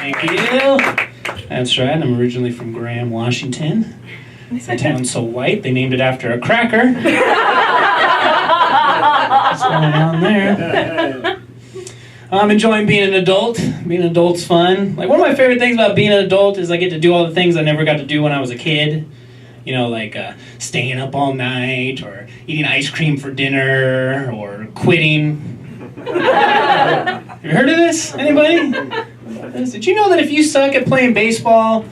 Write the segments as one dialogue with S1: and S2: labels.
S1: Thank you. That's right. I'm originally from Graham, Washington. The town's so white, they named it after a cracker. What's going on there? I'm enjoying being an adult. Being an adult's fun. Like, one of my favorite things about being an adult is I get to do all the things I never got to do when I was a kid. You know, like staying up all night, or eating ice cream for dinner, or quitting. Have you heard of this? Anybody? Did you know that if you suck at playing baseball,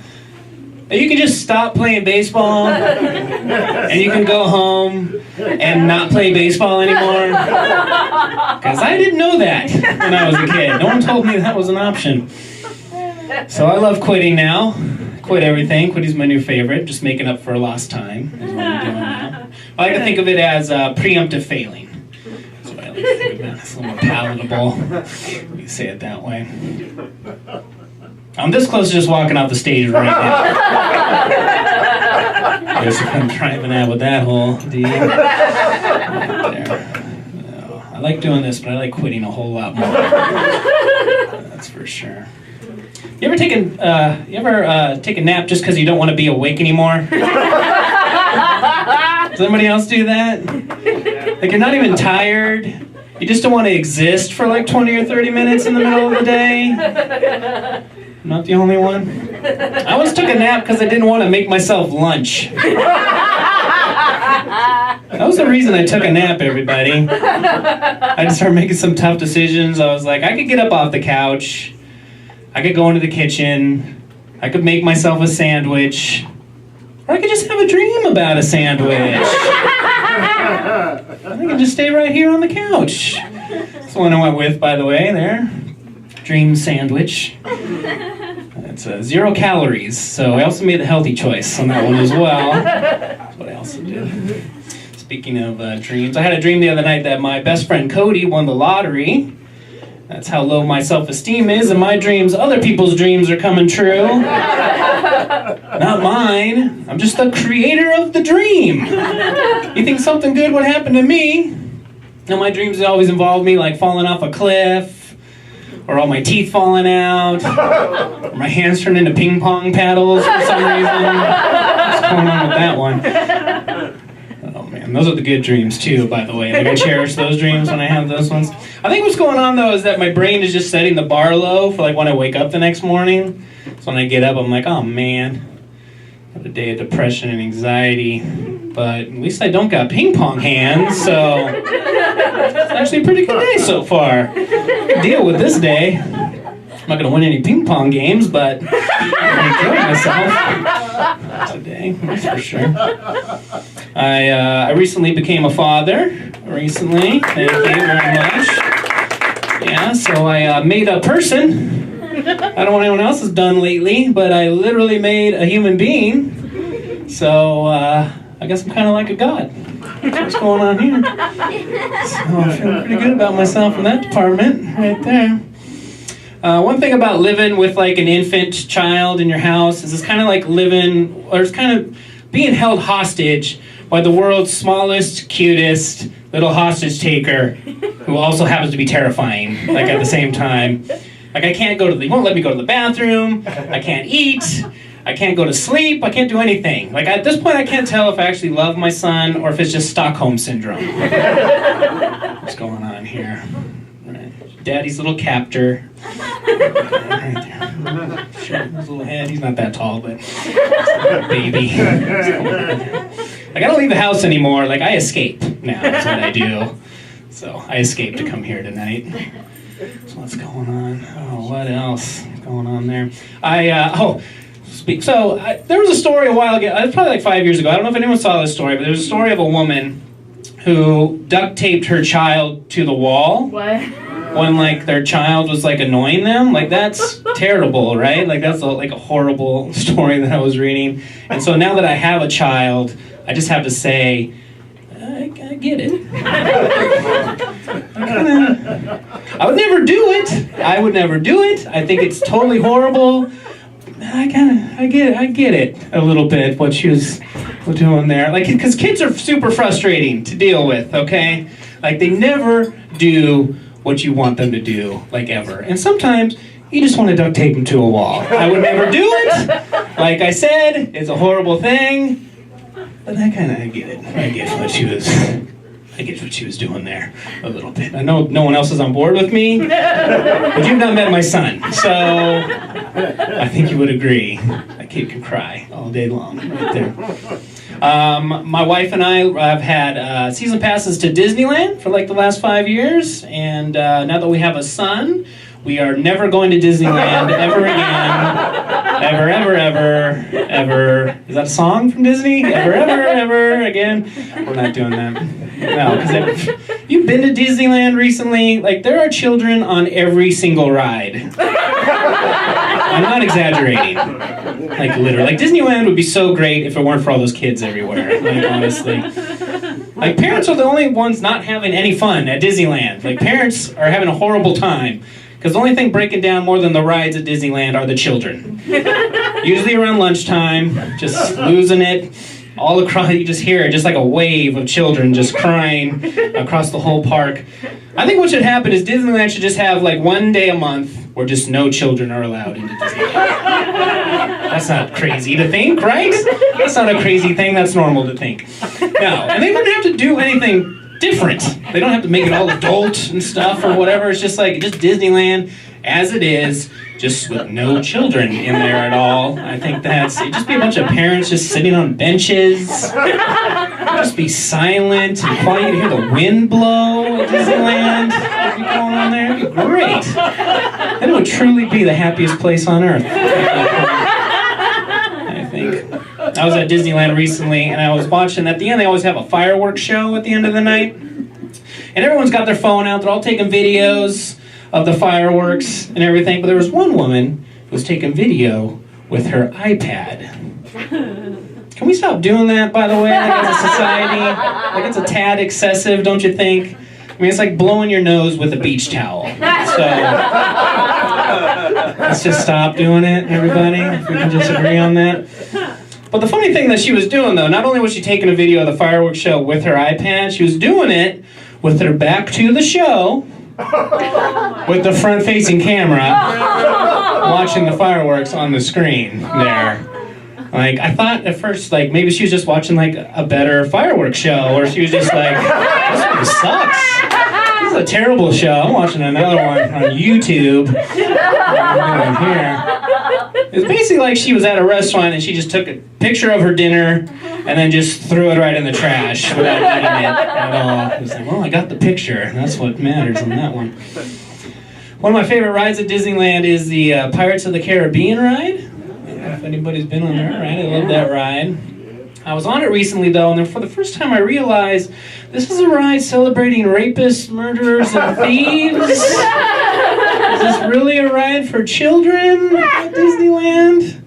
S1: that you can just stop playing baseball and you can go home and not play baseball anymore? Because I didn't know that when I was a kid. No one told me that was an option. So I love quitting now. Quit everything. Quitting's my new favorite. Just making up for lost time is what I'm doing now. I like to think of it as preemptive failing. That's what I like to think of it. It's a little more palatable. You say it that way. I'm this close to just walking off the stage right now. Guess what I'm driving at with that whole deal. Right there. No, I like doing this, but I like quitting a whole lot more. That's for sure. You ever take a nap just because you don't want to be awake anymore? Does anybody else do that? Like, you're not even tired. You just don't want to exist for like 20 or 30 minutes in the middle of the day. I'm not the only one. I once took a nap because I didn't want to make myself lunch. That was the reason I took a nap, everybody. I just started making some tough decisions. I was like, I could get up off the couch. I could go into the kitchen. I could make myself a sandwich. Or I could just have a dream about a sandwich. I could just stay right here on the couch. That's the one I went with, by the way, there. Dream sandwich. It's 0 calories, so I also made the healthy choice on that one as well. That's what I also did. Speaking of dreams, I had a dream the other night that my best friend Cody won the lottery. That's how low my self-esteem is. In my dreams, other people's dreams are coming true. Not mine. I'm just the creator of the dream. You think something good would happen to me? Now, my dreams always involve me like falling off a cliff, or all my teeth falling out, or my hands turn into ping pong paddles for some reason. What's going on with that one? Oh man, those are the good dreams too, by the way. Like, I cherish those dreams when I have those ones. I think what's going on though is that my brain is just setting the bar low for like when I wake up the next morning. So when I get up, I'm like, oh man, I had a day of depression and anxiety, but at least I don't got ping pong hands, so it's actually a pretty good day so far. Deal with this day. I'm not gonna win any ping pong games, but I'm enjoying myself today, that's for sure. I recently became a father. Thank you very much. Yeah, so I made a person. I don't know what anyone else has done lately, but I literally made a human being. So I guess I'm kind of like a god. That's what's going on here. So I feel pretty good about myself in that department, right there. One thing about living with like an infant child in your house is it's kind of like living, or it's kind of being held hostage by the world's smallest, cutest little hostage taker, who also happens to be terrifying, like at the same time. Like, I can't go to he won't let me go to the bathroom, I can't eat, I can't go to sleep, I can't do anything. Like, at this point, I can't tell if I actually love my son or if it's just Stockholm Syndrome. What's going on here? Right. Daddy's little captor. Right there. Sure, his little head, he's not that tall, but baby. Like, I don't leave the house anymore. Like, I escape now. That's what I do. So I escaped to come here tonight. So what's going on? Oh, what else is going on there? There was a story a while ago. It was probably like 5 years ago. I don't know if anyone saw this story, but there was a story of a woman who duct taped her child to the wall.
S2: What?
S1: When like their child was like annoying them. Like, that's terrible, right? Like, that's like a horrible story that I was reading. And so now that I have a child, I just have to say, I get it. I would never do it. I would never do it. I think it's totally horrible. I get it a little bit, what she was doing there. Like, because kids are super frustrating to deal with, okay? Like, they never do what you want them to do, like, ever. And sometimes you just want to duct tape them to a wall. I would never do it. Like I said, it's a horrible thing. But I get it. I get what she was doing there a little bit. I know no one else is on board with me, but you've not met my son, so I think you would agree. That kid can cry all day long right there. My wife and I have had season passes to Disneyland for like the last 5 years, and now that we have a son, we are never going to Disneyland ever again. Ever, ever, ever, ever. Is that a song from Disney? Ever, ever, ever again. We're not doing that. No, because you've been to Disneyland recently. Like, there are children on every single ride. I'm not exaggerating. Like, literally. Like, Disneyland would be so great if it weren't for all those kids everywhere. Like, honestly. Like, parents are the only ones not having any fun at Disneyland. Like, parents are having a horrible time. Because the only thing breaking down more than the rides at Disneyland are the children. Usually around lunchtime, just losing it. All across, you just hear it, just like a wave of children just crying across the whole park. I think what should happen is Disneyland should just have like 1 day a month where just no children are allowed into Disneyland. That's not crazy to think, right? That's not a crazy thing, that's normal to think. No, and they wouldn't have to do anything different. They don't have to make it all adult and stuff or whatever. It's just like, just Disneyland as it is, just with no children in there at all. I think it'd just be a bunch of parents just sitting on benches. Just be silent and quiet. You hear the wind blow at Disneyland. That'd be going on there. It'd be great. It would truly be the happiest place on earth. I think. I was at Disneyland recently, and I was watching, at the end they always have a fireworks show at the end of the night. And everyone's got their phone out, they're all taking videos of the fireworks and everything, but there was one woman who was taking video with her iPad. Can we stop doing that, by the way, like as a society? Like, it's a tad excessive, don't you think? I mean, it's like blowing your nose with a beach towel. So, let's just stop doing it, everybody, if we can just agree on that. But the funny thing that she was doing, though, not only was she taking a video of the fireworks show with her iPad, she was doing it with her back to the show, with the front-facing camera, watching the fireworks on the screen there. Like, I thought at first, like, maybe she was just watching, like, a better fireworks show, or she was just like, this one sucks. This is a terrible show. I'm watching another one on YouTube. Here. It was basically like she was at a restaurant and she just took a picture of her dinner and then just threw it right in the trash without eating it at all. It was like, well, I got the picture. That's what matters on that one. One of my favorite rides at Disneyland is the Pirates of the Caribbean ride. I don't know if anybody's been on that ride. I love that ride. I was on it recently, though, and then for the first time I realized this is a ride celebrating rapists, murderers, and thieves. Is this really a ride for children at Disneyland?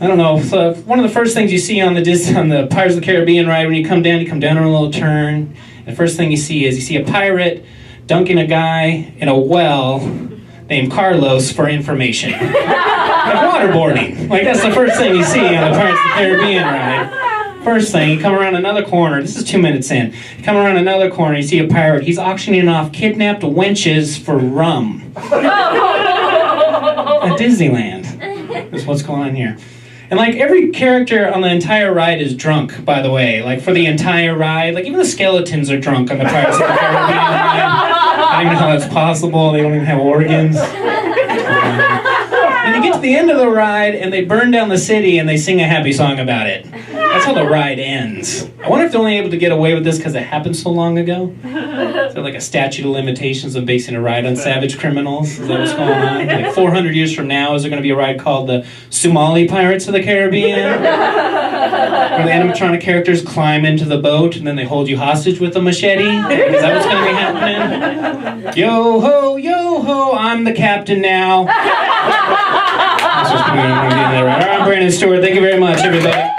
S1: I don't know. So one of the first things you see on the Pirates of the Caribbean ride, when you come down on a little turn. The first thing you see is a pirate dunking a guy in a well named Carlos for information. Like waterboarding. Like, that's the first thing you see on the Pirates of the Caribbean ride. First thing, you come around another corner. This is 2 minutes in. You come around another corner, you see a pirate. He's auctioning off kidnapped wenches for rum. At Disneyland. That's what's going on here. And, like, every character on the entire ride is drunk, by the way. Like, for the entire ride. Like, even the skeletons are drunk on the Pirates of the Caribbean ride. I don't even know how that's possible. They don't even have organs. And you get to the end of the ride, and they burn down the city, and they sing a happy song about it. That's how the ride ends. I wonder if they're only able to get away with this because it happened so long ago. Is there like a statute of limitations of basing a ride on savage criminals? Is that what's going on? Like 400 years from now, is there going to be a ride called the Somali Pirates of the Caribbean? Where the animatronic characters climb into the boat and then they hold you hostage with a machete? Is that what's going to be happening? Yo ho, I'm the captain now. That's what's going on. All right, I'm Brandon Stewart. Thank you very much, everybody.